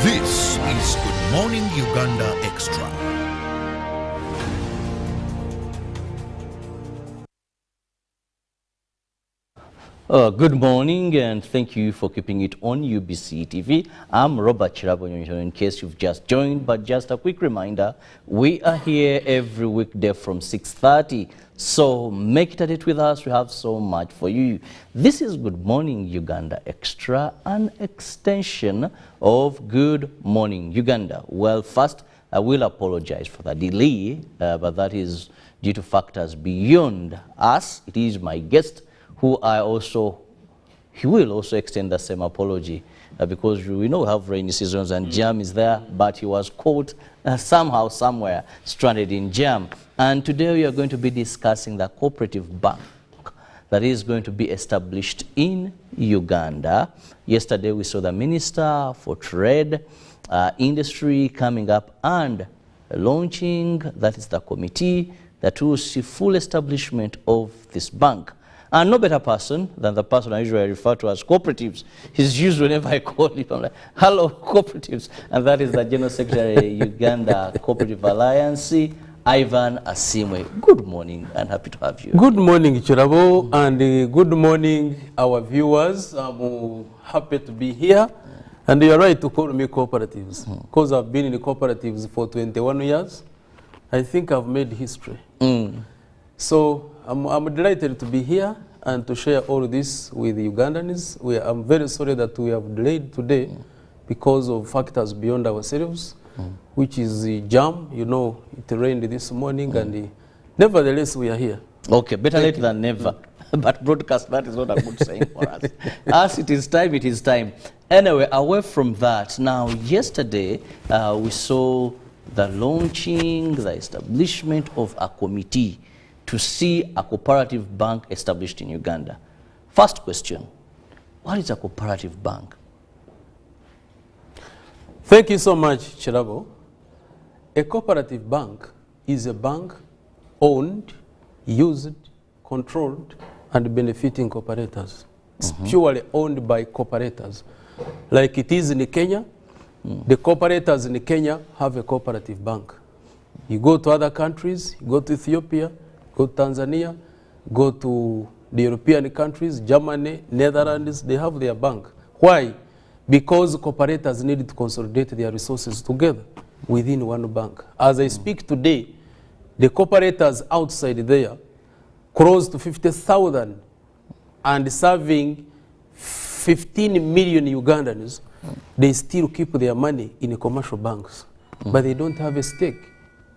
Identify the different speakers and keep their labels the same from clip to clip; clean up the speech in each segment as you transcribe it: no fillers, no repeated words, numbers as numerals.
Speaker 1: This is Good Morning Uganda Extra.
Speaker 2: Good morning and thank you for keeping it on UBC TV. I'm Robert Chirabonyonyo in case you've just joined, but just a quick reminder, we are here every weekday from 6:30. So make it a date with us, we have so much for you. This is Good Morning Uganda Extra, an extension of Good Morning Uganda. Well, first, I will apologize for the delay, but that is due to factors beyond us. It is my guest who he will also extend the same apology because we know we have rainy seasons and jam is there, but he was caught somehow, somewhere, stranded in jam. And today we are going to be discussing the cooperative bank that is going to be established in Uganda. Yesterday we saw the Minister for Trade, Industry coming up and launching, that is the committee that will see full establishment of this bank. And no better person than the person I usually refer to as cooperatives. He's used whenever I call him, I'm like, hello, cooperatives. And that is the General Secretary, Uganda Cooperative Alliance, Ivan Asimwe. Good morning and happy to have you.
Speaker 3: Good morning, Chirabo, and good morning, our viewers. I'm happy to be here. And you're right to call me cooperatives, because I've been in the cooperatives for 21 years. I think I've made history. So I'm delighted to be here and to share all this with the Ugandans. I'm very sorry that we have delayed today because of factors beyond ourselves, which is the jam. You know, it rained this morning, and nevertheless we are here.
Speaker 2: Okay, better late than never. But broadcast, that is not a good saying for us. As it is time, it is time. Anyway, away from that, now yesterday we saw the launching, the establishment of a committee to see a cooperative bank established in Uganda. First question, what is a cooperative bank?
Speaker 3: Thank you so much, Chirabo. A cooperative bank is a bank owned, used, controlled, and benefiting cooperators. It's purely owned by cooperators. Like it is in Kenya, the cooperators in Kenya have a cooperative bank. You go to other countries, you go to Ethiopia, go to Tanzania, go to the European countries, Germany, Netherlands, they have their bank. Why? Because cooperators need to consolidate their resources together within one bank. As I speak today, the cooperators outside there, close to 50,000 and serving 15 million Ugandans, they still keep their money in commercial banks, but they don't have a stake.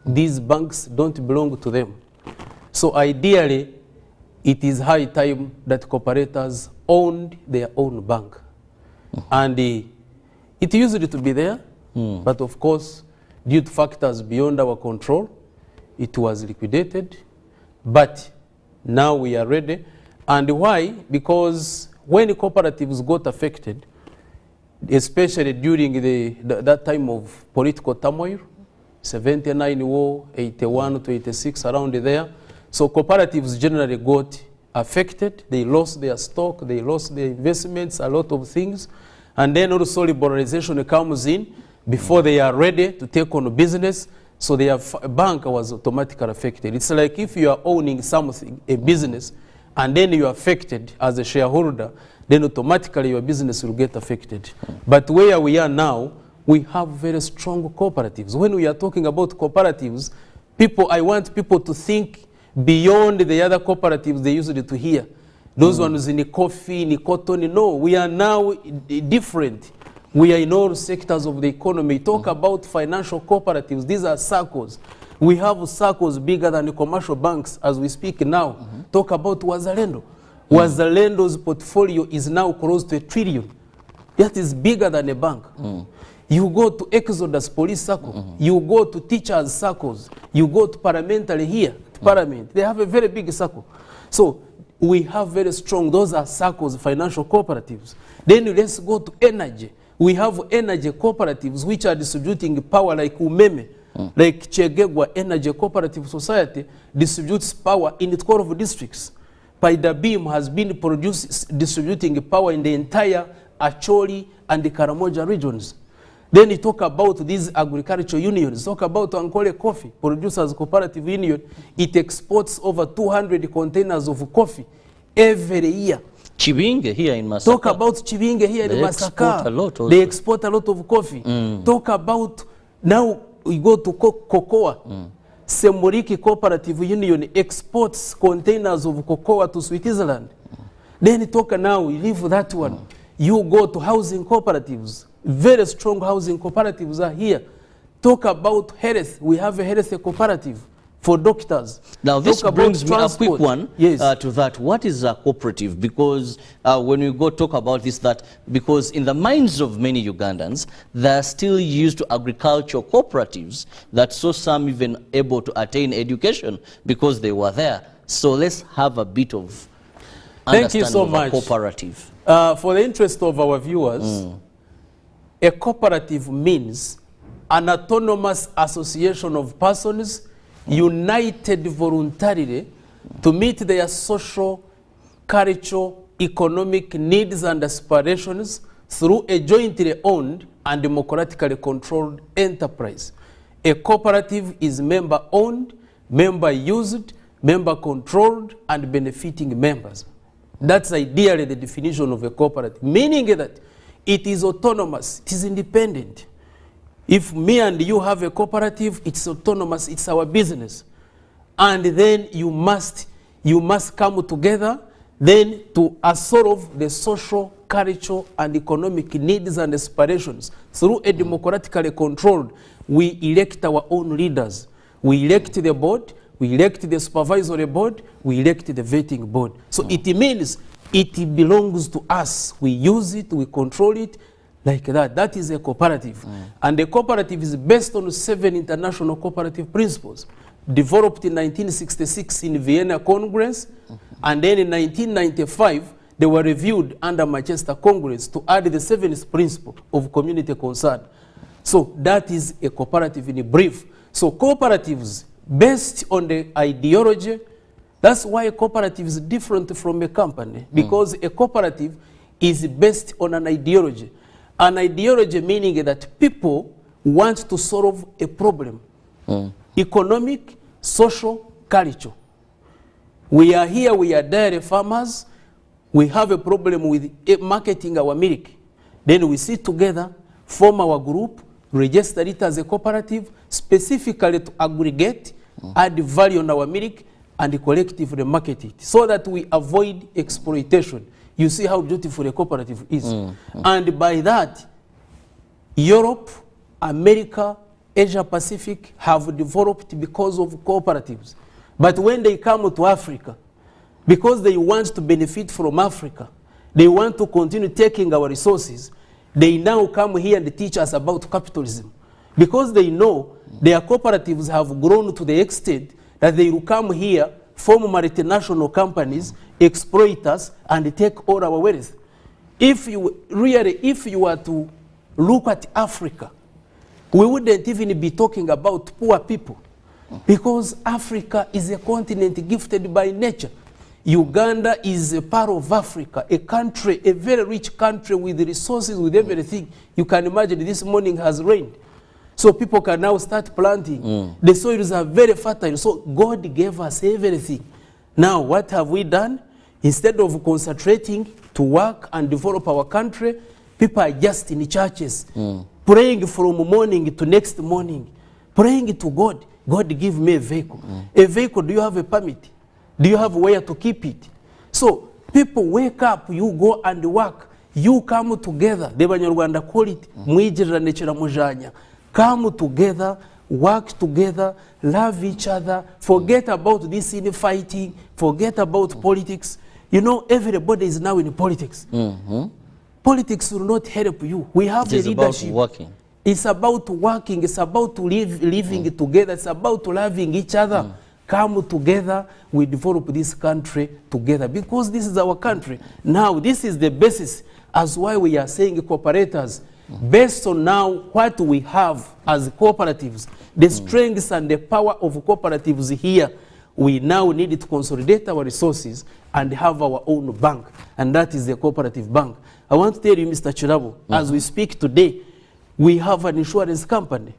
Speaker 3: These banks don't belong to them. So ideally, it is high time that cooperators owned their own bank. And it used to be there, but of course, due to factors beyond our control, it was liquidated. But now we are ready. And why? Because when the cooperatives got affected, especially during that time of political turmoil, 79 war, 81 to 86, around there, so cooperatives generally got affected. They lost their stock, they lost their investments, a lot of things. And then also liberalization comes in before they are ready to take on business. So their bank was automatically affected. It's like if you are owning something, a business, and then you are affected as a shareholder, then automatically your business will get affected. But where we are now, we have very strong cooperatives. When we are talking about cooperatives, I want people to think beyond the other cooperatives they used to hear. Those ones in the coffee, in the cotton. No, we are now different. We are in all sectors of the economy. Talk about financial cooperatives. These are circles. We have circles bigger than the commercial banks as we speak now. Talk about Wazalendo. Wazalendo's portfolio is now close to $1 trillion. That is bigger than a bank. You go to Exodus Police Circle. You go to teachers' circles. You go to parliamentary here. Parliament. They have a very big circle. So we have very strong, those are circles, financial cooperatives. Then let's go to energy. We have energy cooperatives which are distributing power like Umeme, like Chegegwa Energy Cooperative Society distributes power in 12 districts. Paida Beam has been distributing power in the entire Acholi and the Karamoja regions. Then you talk about these agricultural unions. Talk about Ankole Coffee Producers Cooperative Union. It exports over 200 containers of coffee every year.
Speaker 2: Chibinge here in Masaka.
Speaker 3: Talk about Chibinge here in Masaka. They export a lot of coffee. Talk about, now we go to cocoa. Semuriki Cooperative Union exports containers of cocoa to Switzerland. Then talk now, we leave that one. You go to housing cooperatives. Very strong housing cooperatives are here. Talk about health. We have a health cooperative for doctors. Now
Speaker 2: this brings me a quick one
Speaker 3: yes.
Speaker 2: To that. What is a cooperative? Because when we go talk about this, that because in the minds of many Ugandans, they're still used to agricultural cooperatives that saw some even able to attain education because they were there. So let's have a bit of
Speaker 3: Thank you so much.
Speaker 2: Cooperative.
Speaker 3: For the interest of our viewers, a cooperative means an autonomous association of persons united voluntarily to meet their social, cultural, economic needs and aspirations through a jointly owned and democratically controlled enterprise. A cooperative is member-owned, member-used, member-controlled, and benefiting members. That's ideally the definition of a cooperative, meaning that it is autonomous, it is independent. If me and you have a cooperative, it's autonomous, it's our business. And then you must come together then to solve the social, cultural, and economic needs and aspirations. Through a democratically controlled, we elect our own leaders. We elect the board, we elect the supervisory board, we elect the vetting board. So it means it belongs to us. We use it, we control it, like that. That is a cooperative. And the cooperative is based on 7 international cooperative principles, developed in 1966 in Vienna Congress, and then in 1995, they were reviewed under Manchester Congress to add the 7th principle of community concern. So that is a cooperative in brief. So cooperatives based on the ideology, that's why a cooperative is different from a company, because a cooperative is based on an ideology. An ideology meaning that people want to solve a problem. Economic, social, cultural. We are here, we are dairy farmers. We have a problem with marketing our milk. Then we sit together, form our group, register it as a cooperative, specifically to aggregate, add value on our milk, and collectively market it, so that we avoid exploitation. You see how beautiful a cooperative is. And by that, Europe, America, Asia Pacific have developed because of cooperatives. But when they come to Africa, because they want to benefit from Africa, they want to continue taking our resources, they now come here and teach us about capitalism. Because they know their cooperatives have grown to the extent that they will come here, form multinational companies, exploit us, and take all our wealth. If you were to look at Africa, we wouldn't even be talking about poor people, because Africa is a continent gifted by nature. Uganda is a part of Africa, a country, a very rich country with resources, with everything. You can imagine this morning has rained. So people can now start planting. The soils are very fertile. So God gave us everything. Now what have we done? Instead of concentrating to work and develop our country, people are just in churches, praying from morning to next morning, praying to God. God give me a vehicle. A vehicle, do you have a permit? Do you have where to keep it? So people wake up, you go and work, you come together. The Banyarwanda call it mwijira nechera mujanya. Come together, work together, love each other, forget about this infighting, forget about politics. You know, everybody is now in politics. Politics will not help you. We have the leadership.
Speaker 2: About working.
Speaker 3: It's about working. It's about living together. It's about loving each other. Come together, we develop this country together, because this is our country. Now, this is the basis as why we are saying cooperators, based on now what we have as cooperatives, the strengths and the power of cooperatives here, we now need to consolidate our resources and have our own bank, and that is the cooperative bank. I want to tell you, Mr. Chirabo, as we speak today, we have an insurance company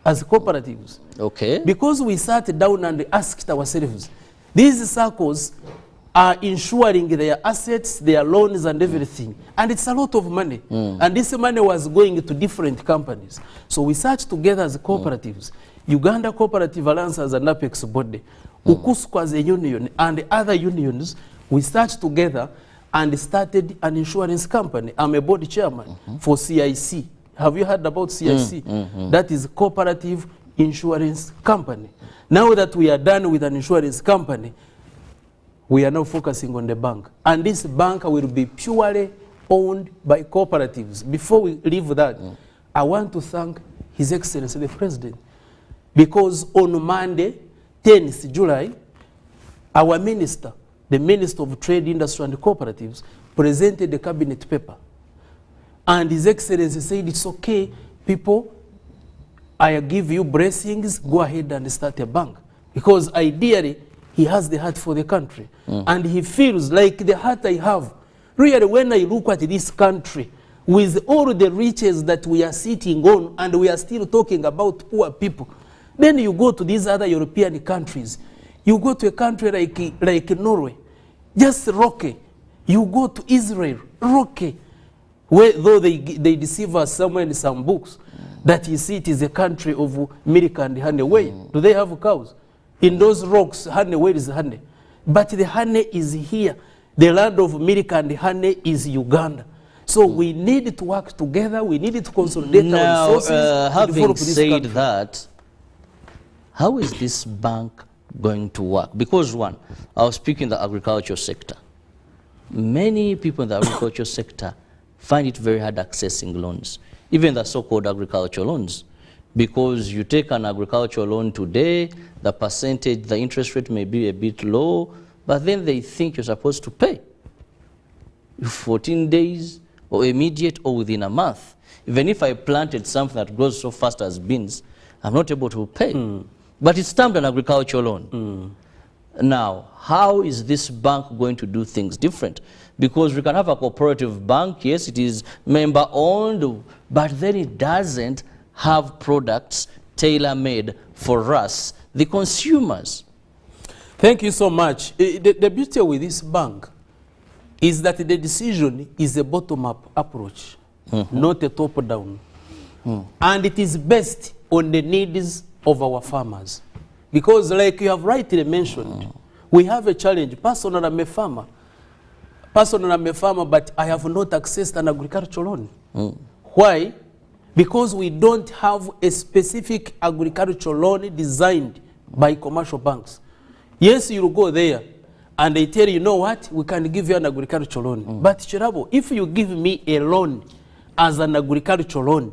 Speaker 3: as cooperatives.
Speaker 2: Okay.
Speaker 3: Because we sat down and asked ourselves, these circles are insuring their assets, their loans and everything. And it's a lot of money. And this money was going to different companies. So we sat together as cooperatives. Uganda Cooperative Alliance as an apex body, UKUSCO as a union, and other unions, we sat together and started an insurance company. I'm a board chairman for CIC. Have you heard about CIC? That is Cooperative Insurance Company. Now that we are done with an insurance company, we are now focusing on the bank. And this bank will be purely owned by cooperatives. Before we leave that, I want to thank His Excellency the President. Because on Monday, 10th July, our minister, the Minister of Trade, Industry and Cooperatives, presented the cabinet paper. And His Excellency said, it's okay, people, I give you blessings, go ahead and start a bank. Because ideally, he has the heart for the country. And he feels like the heart I have. Really, when I look at this country, with all the riches that we are sitting on, and we are still talking about poor people, then you go to these other European countries. You go to a country like Norway, just rocky. You go to Israel, rocky. Where, though they deceive us somewhere in some books, that you see it is a country of milk and honey. Where do they have cows? In those rocks, honey, where is honey? But the honey is here. The land of milk and honey is Uganda. So we need to work together. We need to consolidate our resources.
Speaker 2: Having said that, how is this bank going to work? Because one, I was speaking in the agricultural sector. Many people in the agricultural sector find it very hard accessing loans, even the so-called agricultural loans. Because you take an agricultural loan today, the percentage, the interest rate may be a bit low, but then they think you're supposed to pay 14 days or immediate or within a month. Even if I planted something that grows so fast as beans, I'm not able to pay. But it's termed an agricultural loan. Now, how is this bank going to do things different? Because we can have a cooperative bank, yes, it is member-owned, but then it doesn't have products tailor-made for us, the consumers.
Speaker 3: Thank you so much. The beauty with this bank is that the decision is a bottom-up approach, not a top-down. And it is based on the needs of our farmers. Because like you have rightly mentioned, we have a challenge. Personally, I'm a farmer. But I have not accessed an agricultural loan. Why? Because we don't have a specific agricultural loan designed by commercial banks. Yes, you'll go there and they tell you, you know what, we can give you an agricultural loan. But Chirabo, if you give me a loan as an agricultural loan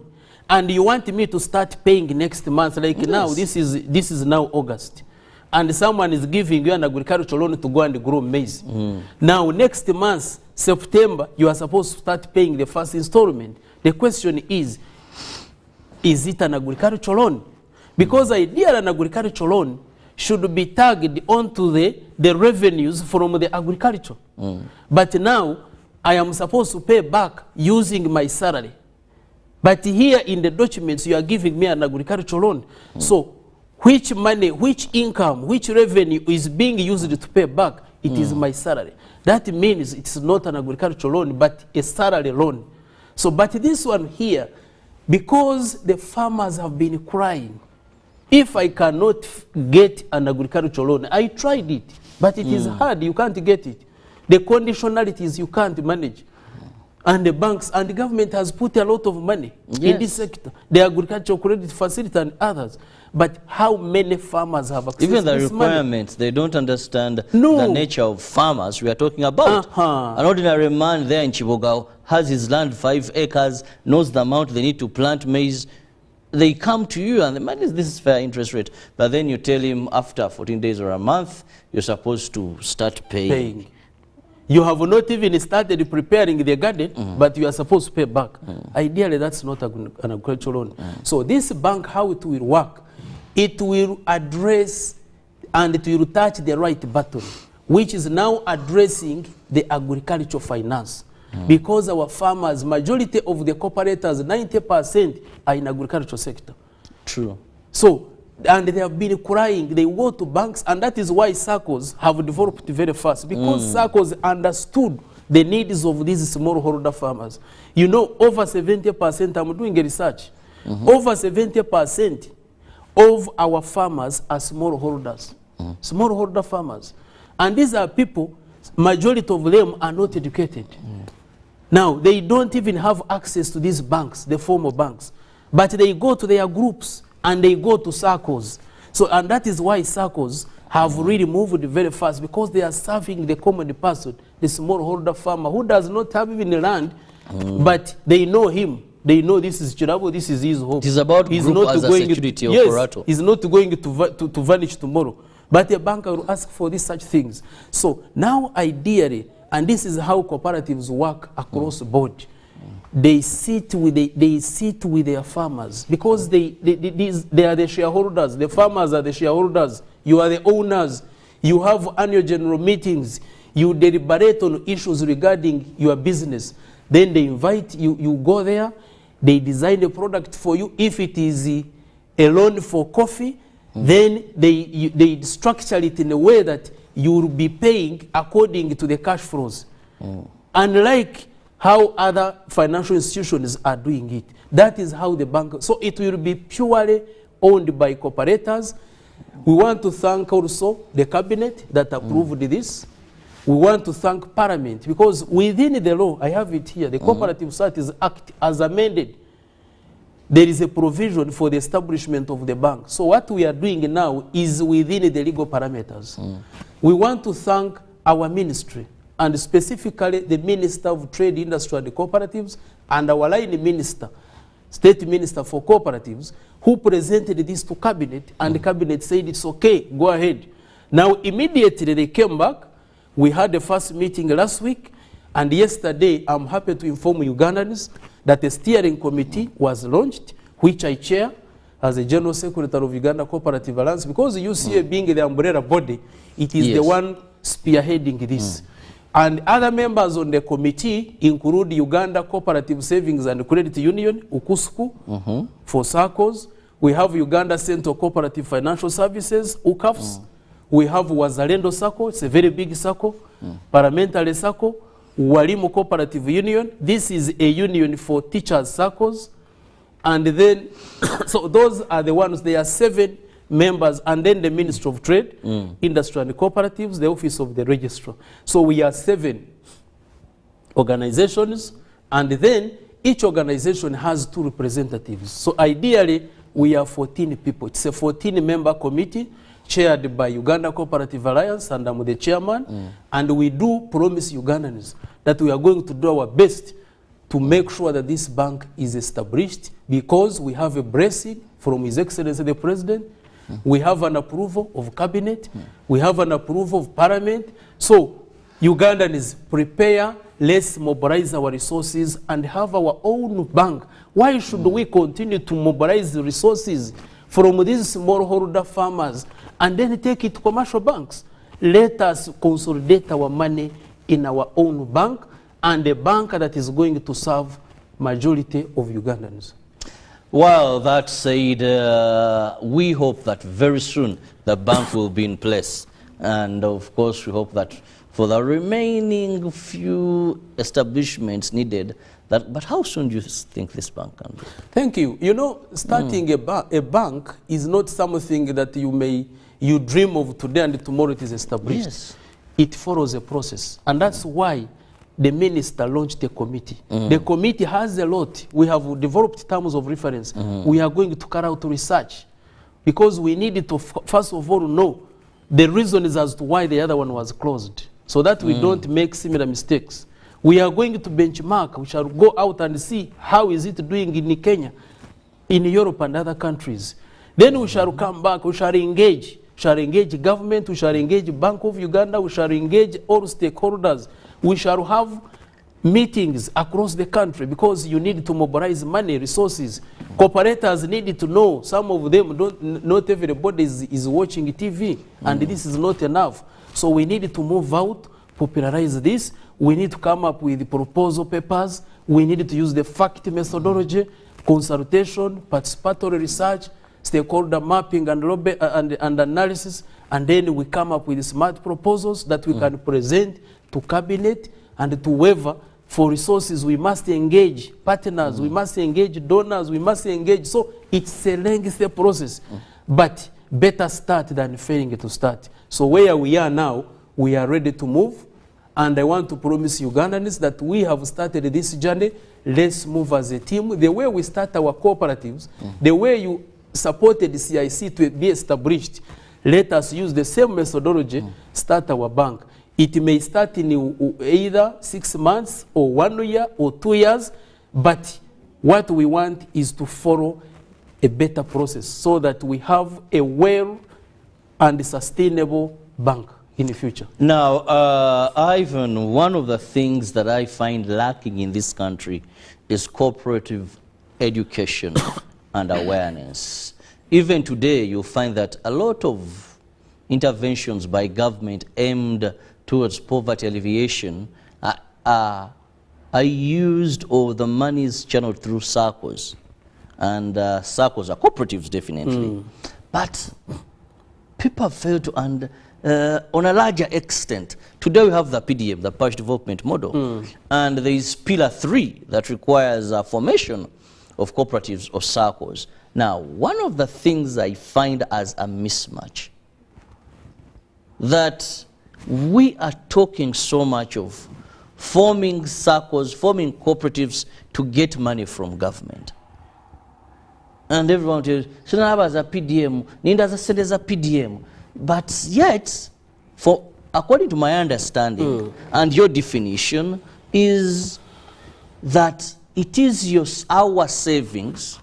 Speaker 3: and you want me to start paying next month, like now, this is now August, and someone is giving you an agricultural loan to go and grow maize. Now, next month, September, you are supposed to start paying the first installment. The question is it an agricultural loan? Because ideally an agricultural loan should be tagged onto the revenues from the agriculture. But now, I am supposed to pay back using my salary. But here in the documents, you are giving me an agricultural loan. So, which money, which income, which revenue is being used to pay back? It is my salary. That means it's not an agricultural loan, but a salary loan. So, but this one here, because the farmers have been crying, if I cannot get an agricultural loan, I tried it, but it is hard, you can't get it. The conditionalities you can't manage. And the banks and the government has put a lot of money in this sector, the agricultural credit facility and others. But how many farmers have access
Speaker 2: Even
Speaker 3: to
Speaker 2: the
Speaker 3: this
Speaker 2: requirements,
Speaker 3: money?
Speaker 2: they don't understand the nature of farmers we are talking about. An ordinary man there in Chibogao has his land 5 acres, knows the amount they need to plant maize. They come to you and the man is, this is fair interest rate. But then you tell him after 14 days or a month, you're supposed to start paying.
Speaker 3: You have not even started preparing the garden, but you are supposed to pay back. Ideally, that's not an agricultural loan. So this bank, how it will work, it will address and it will touch the right button, which is now addressing the agricultural finance. because our farmers, majority of the cooperators, 90% are in agricultural sector.
Speaker 2: True.
Speaker 3: So, and they have been crying, they go to banks, and that is why SACCOs have developed very fast, because SACCOs understood the needs of these smallholder farmers. You know, over 70%, I'm doing a research, over 70% of our farmers are smallholders, smallholder farmers. And these are people, majority of them are not educated. Now, they don't even have access to these banks, the formal banks, but they go to their groups and they go to SACCOs. So, and that is why SACCOs have really moved very fast, because they are serving the common person, the smallholder farmer who does not have even land, but they know him. They know this is Chirabo, this is his hope.
Speaker 2: It is about
Speaker 3: he's
Speaker 2: group
Speaker 3: not
Speaker 2: as a
Speaker 3: going
Speaker 2: security
Speaker 3: yes,
Speaker 2: operator.
Speaker 3: he's not going to vanish tomorrow. But a banker will ask for these such things. So now ideally, and this is how cooperatives work across the board, they sit with their farmers, because they are the shareholders. The farmers are the shareholders. You are the owners. You have annual general meetings. You deliberate on issues regarding your business. Then they invite you. You go there. They design a product for you. If it is a loan for coffee, then they structure it in a way that you will be paying according to the cash flows. Unlike how other financial institutions are doing it. That is how the bank, so it will be purely owned by cooperators. We want to thank also the cabinet that approved this. We want to thank Parliament, because within the law, I have it here, the Cooperative Societies Act as amended, there is a provision for the establishment of the bank. So what we are doing now is within the legal parameters. We want to thank our ministry, and specifically the Minister of Trade, Industry and Cooperatives, and our line minister, State Minister for Cooperatives, who presented this to Cabinet, and the Cabinet said it's okay, go ahead. Now immediately they came back. We had the first meeting last week, and yesterday I'm happy to inform Ugandans that a steering committee was launched, which I chair as a General Secretary of Uganda Cooperative Alliance, because UCA being the umbrella body, it is the one spearheading this. And other members on the committee include Uganda Cooperative Savings and Credit Union, UKUSCU, for SACCOs. We have Uganda Central Cooperative Financial Services, UCAFS. We have Wazalendo SACCO, it's a very big SACCO, Parliamentary SACCO, Walimu Cooperative Union. This is a union for teachers SACCOs. And then, so those are the ones, there are 7 members, and then the Ministry of Trade, Industry and Cooperatives, the Office of the Registrar. So we are 7 organizations, and then each organization has 2 representatives. So ideally, we are 14 people. It's a 14-member committee chaired by Uganda Cooperative Alliance, and I'm the chairman. And we do promise Ugandans that we are going to do our best to make sure that this bank is established, because we have a blessing from His Excellency the President. We have an approval of Cabinet. We have an approval of Parliament. So Ugandans, prepare, let's mobilize our resources and have our own bank. Why should we continue to mobilize the resources from these smallholder farmers and then take it to commercial banks? Let us consolidate our money in our own bank, and a bank that is going to serve majority of Ugandans.
Speaker 2: Well, that said, we hope that very soon the bank will be in place. And of course, we hope that for the remaining few establishments needed, but how soon do you think this bank can be?
Speaker 3: Thank you. You know, starting a bank is not something that you dream of today and tomorrow it is established.
Speaker 2: Yes.
Speaker 3: It follows a process. And that's why the minister launched a committee. The committee has a lot. We have developed terms of reference. We are going to carry out research, because we needed to first of all know the reasons as to why the other one was closed, so that we don't make similar mistakes. We are going to benchmark. We shall go out and see how is it doing in Kenya, in Europe and other countries. Then we shall come back. We shall engage. Government. We shall engage Bank of Uganda. We shall engage all stakeholders. We shall have meetings across the country, because you need to mobilize money, resources. Cooperators need to know. Some of them not everybody is watching TV, and this is not enough. So we need to move out, popularize this. We need to come up with proposal papers. We need to use the fact methodology, consultation, participatory research, stakeholder mapping and analysis, and then we come up with smart proposals that we can present to cabinet and to whoever. For resources, we must engage partners, we must engage donors, we must engage. So it's a lengthy process, but better start than failing to start. So where we are now, we are ready to move. And I want to promise Ugandans that we have started this journey. Let's move as a team. The way we start our cooperatives, the way you supported the CIC to be established, let us use the same methodology, start our bank. It may start in either 6 months or 1 year or 2 years, but what we want is to follow a better process so that we have a well and sustainable bank in the future.
Speaker 2: Now, Ivan, one of the things that I find lacking in this country is cooperative education and awareness. Even today, you'll find that a lot of interventions by government aimed towards poverty alleviation are used, or the money is channeled through circles. And circles are cooperatives, definitely. But people fail to on a larger extent. Today we have the PDM, the Parish Development Model, and there is Pillar 3 that requires formation of cooperatives or circles. Now, one of the things I find as a mismatch, that we are talking so much of forming circles, forming cooperatives to get money from government. And everyone tells, "Sinaba za PDM, Ninda za sende za PDM." But yet, according to my understanding and your definition, is that it is our savings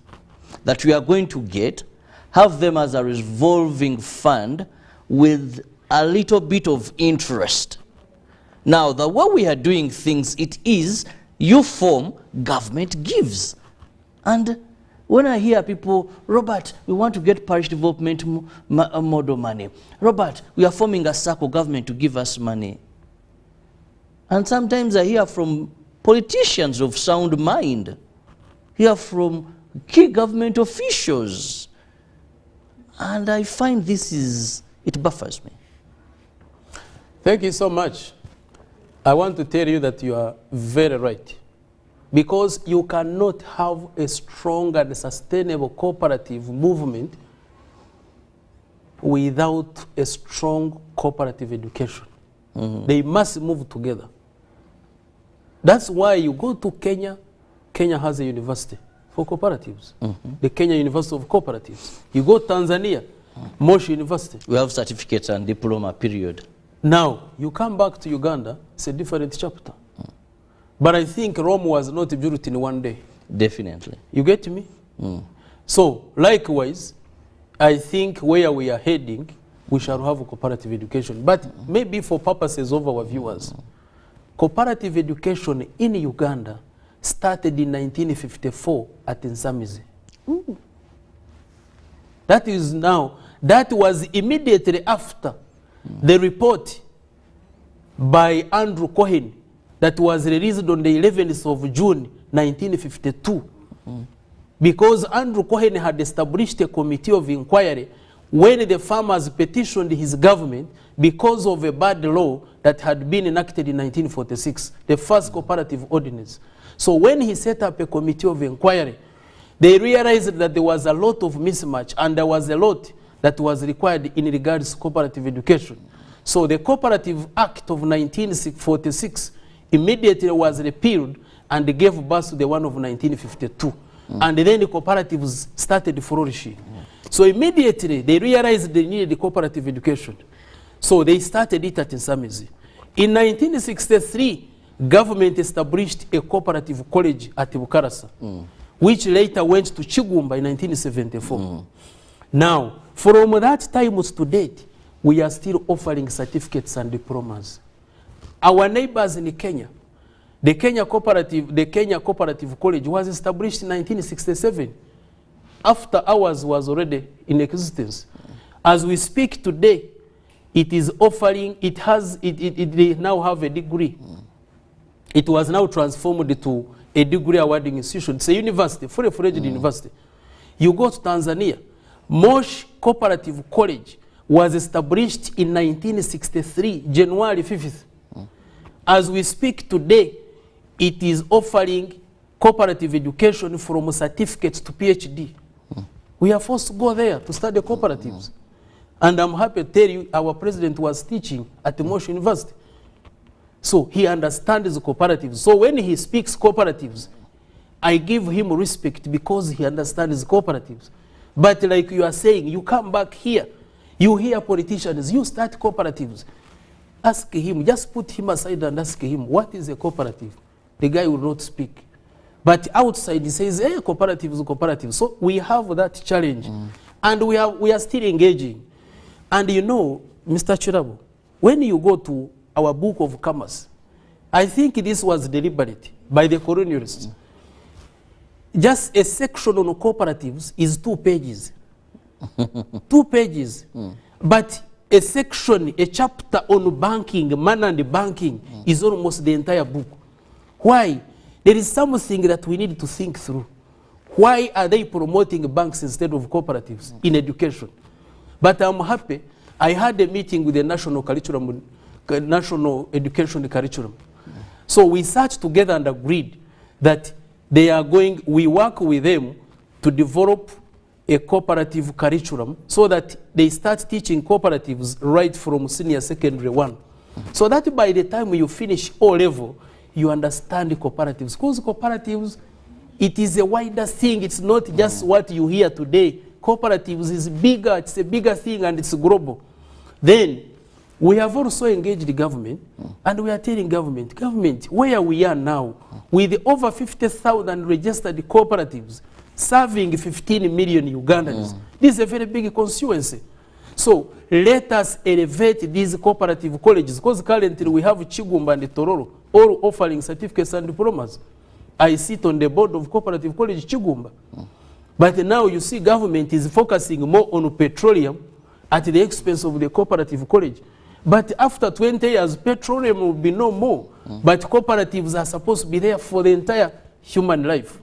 Speaker 2: that we are going to get, have them as a revolving fund with a little bit of interest. Now, the way we are doing things, it is you form, government gives. And when I hear people, "Robert, we want to get parish development model money. Robert, we are forming a circle, government to give us money." And sometimes I hear from politicians of sound mind, hear from key government officials. And I find it buffers me.
Speaker 3: Thank you so much. I want to tell you that you are very right. Because you cannot have a strong and sustainable cooperative movement without a strong cooperative education. They must move together. That's why you go to Kenya. Kenya has a university for cooperatives, the Kenya University of Cooperatives. You go to Tanzania, Moshi University.
Speaker 2: We have certificates and diploma, period.
Speaker 3: Now, you come back to Uganda, it's a different chapter. But I think Rome was not built in one day.
Speaker 2: Definitely.
Speaker 3: You get me? So, likewise, I think where we are heading, we shall have a cooperative education. But maybe for purposes of our viewers, cooperative education in Uganda started in 1954 at Nsamizi. That was immediately after the report by Andrew Cohen that was released on the 11th of June 1952. Because Andrew Cohen had established a committee of inquiry when the farmers petitioned his government because of a bad law that had been enacted in 1946, the first cooperative ordinance. So when he set up a committee of inquiry, they realized that there was a lot of mismatch and there was a lot that was required in regards to cooperative education. So the Cooperative Act of 1946 immediately was repealed and gave birth to the one of 1952. And then the cooperatives started flourishing. So immediately they realized they needed cooperative education. So they started it at Nsamizi. In 1963, government established a cooperative college at Bukarasa, which later went to Chigumba in 1974. Now, from that time to date, we are still offering certificates and diplomas. Our neighbors in Kenya, the Kenya Cooperative College was established in 1967. After ours was already in existence. As we speak today, it is offering, they now have a degree. It was now transformed to a degree awarding institution. It's a university, fully-fledged university. You go to Tanzania, Mosh Cooperative College was established in 1963, January 5th. As we speak today, it is offering cooperative education from certificates to PhD. We are forced to go there to study cooperatives. And I'm happy to tell you, our president was teaching at the Mosh University. So he understands the cooperatives. So when he speaks cooperatives, I give him respect because he understands cooperatives. But like you are saying, you come back here, you hear politicians, you start cooperatives. Ask him, just put him aside and ask him, what is a cooperative? The guy will not speak. But outside he says, hey, cooperatives. So we have that challenge. And we are still engaging. And you know, Mr. Chirabo, when you go to our book of commerce, I think this was deliberate by the colonialists. Just a section on cooperatives is 2 pages. 2 pages. But a section, a chapter on banking, man and banking, is almost the entire book. Why? There is something that we need to think through. Why are they promoting banks instead of cooperatives in education? But I'm happy. I had a meeting with the national education curriculum. So we sat together and agreed that we work with them to develop a cooperative curriculum so that they start teaching cooperatives right from senior secondary 1. So that by the time you finish O level, you understand the cooperatives. Because cooperatives, it is a wider thing. It's not just what you hear today. Cooperatives is bigger. It's a bigger thing and it's global. Then we have also engaged the government and we are telling government, where we are now with over 50,000 registered cooperatives serving 15 million Ugandans. This is a very big constituency. So let us elevate these cooperative colleges because currently we have Chigumba and Tororo all offering certificates and diplomas. I sit on the board of Cooperative College Chigumba. But now you see government is focusing more on petroleum at the expense of the cooperative college. But after 20 years, petroleum will be no more. But cooperatives are supposed to be there for the entire human life.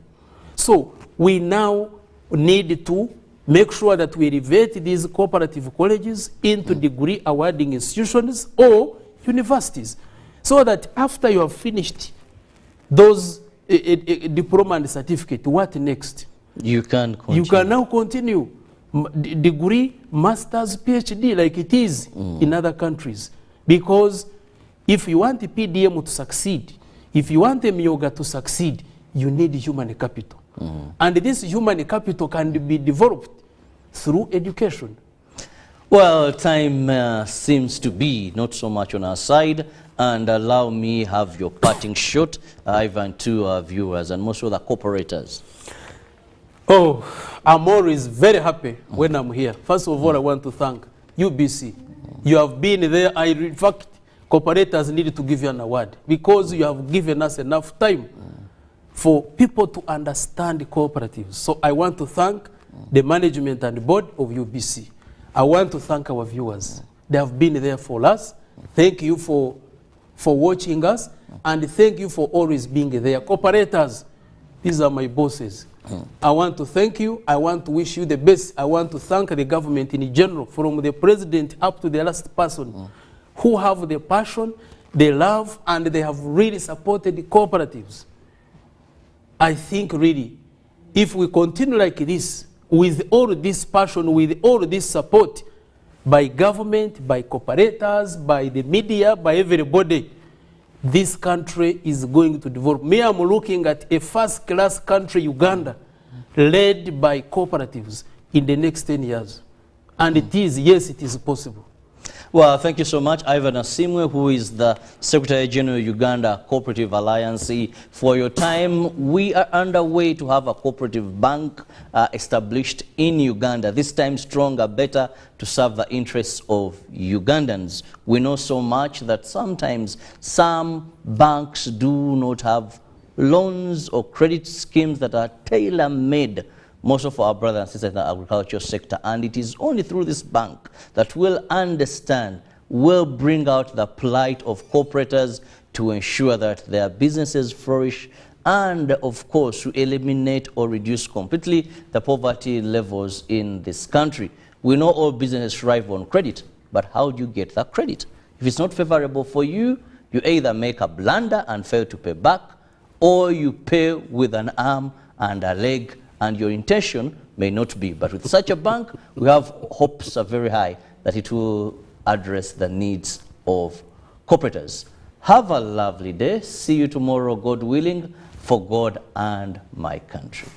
Speaker 3: So we now need to make sure that we elevate these cooperative colleges into degree awarding institutions or universities. So that after you have finished those diploma and certificate, what next? You can continue. You can now continue degree, master's, PhD like it is in other countries. Because if you want the PDM to succeed, if you want the Myoga to succeed, you need human capital. And this human capital can be developed through education.
Speaker 2: Well, time seems to be not so much on our side. And allow me have your parting shot, Ivan, to our viewers and most of the cooperators.
Speaker 3: Oh, I'm always very happy when I'm here. First of all, I want to thank UBC. You have been there. In fact, cooperators need to give you an award because you have given us enough time for people to understand cooperatives. So I want to thank the management and board of UBC. I want to thank our viewers. They have been there for us. Thank you for watching us, and thank you for always being there. Cooperators, these are my bosses. I want to thank you. I want to wish you the best. I want to thank the government in general, from the president up to the last person, who have the passion, the love, and they have really supported the cooperatives. I think really, if we continue like this, with all this passion, with all this support, by government, by cooperators, by the media, by everybody, this country is going to develop. Me, I'm looking at a first-class country, Uganda, led by cooperatives in the next 10 years. And it is, yes, it is possible.
Speaker 2: Well, thank you so much, Ivan Asimwe, who is the Secretary General of Uganda Cooperative Alliance, for your time. We are underway to have a cooperative bank established in Uganda, this time stronger, better to serve the interests of Ugandans. We know so much that sometimes some banks do not have loans or credit schemes that are tailor-made. Most of our brothers and sisters in the agricultural sector, and it is only through this bank that we'll understand will bring out the plight of cooperators to ensure that their businesses flourish and, of course, to eliminate or reduce completely the poverty levels in this country. We know all businesses thrive on credit, but how do you get that credit? If it's not favorable for you, you either make a blunder and fail to pay back, or you pay with an arm and a leg, and your intention may not be. But with such a bank, we have hopes are very high that it will address the needs of cooperators. Have a lovely day. See you tomorrow, God willing, for God and my country.